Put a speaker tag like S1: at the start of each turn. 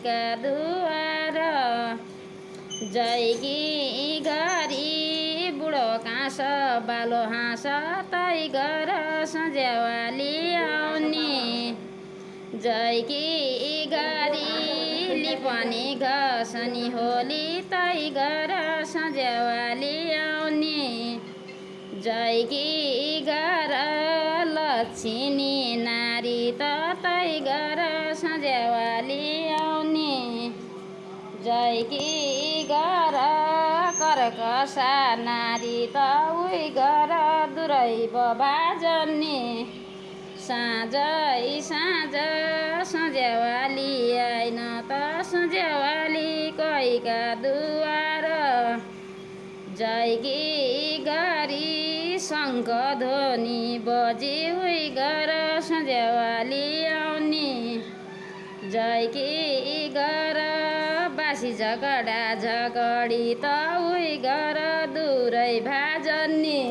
S1: कैका दुवार जैकी गरी बुढो काँस बालो हाँस तै गर सन्ज्यावाली आउने जैकी गरी लिपनी घसनी होली तै गर सन्ज्यावाली आउने जैकी गर लक्ष्मी नारी तै गर सन्ज्यावाली आउने जैकी गर कर्कसा नारी त उही गर दुरैब भाजन्ने साँझै साँझ सन्ज्यावाली आइन त सन्ज्यावाली कैका दुवार जैकी गरी शङ्ख ध्वनि बजी उही गर सन्ज्यावाली आउने जैकी गर बासी झगडा झगडी त उही गर दुरै भाजन्ने